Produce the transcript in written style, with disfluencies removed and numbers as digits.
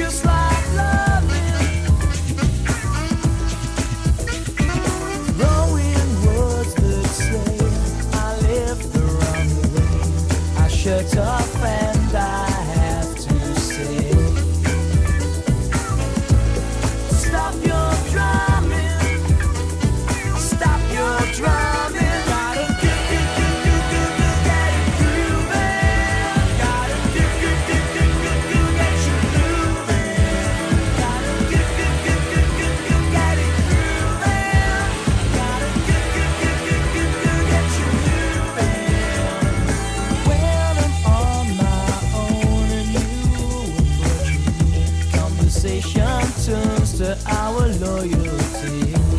just like loving. Blowing words that say I live the wrong way. I shut up and I have to say, stop your drumming, stop your drumming. Gotta get it grooving. Gotta get you moving. Gotta get it grooving. Gotta get you moving. When I'm on my own and you approach me, conversation turns to our loyalty.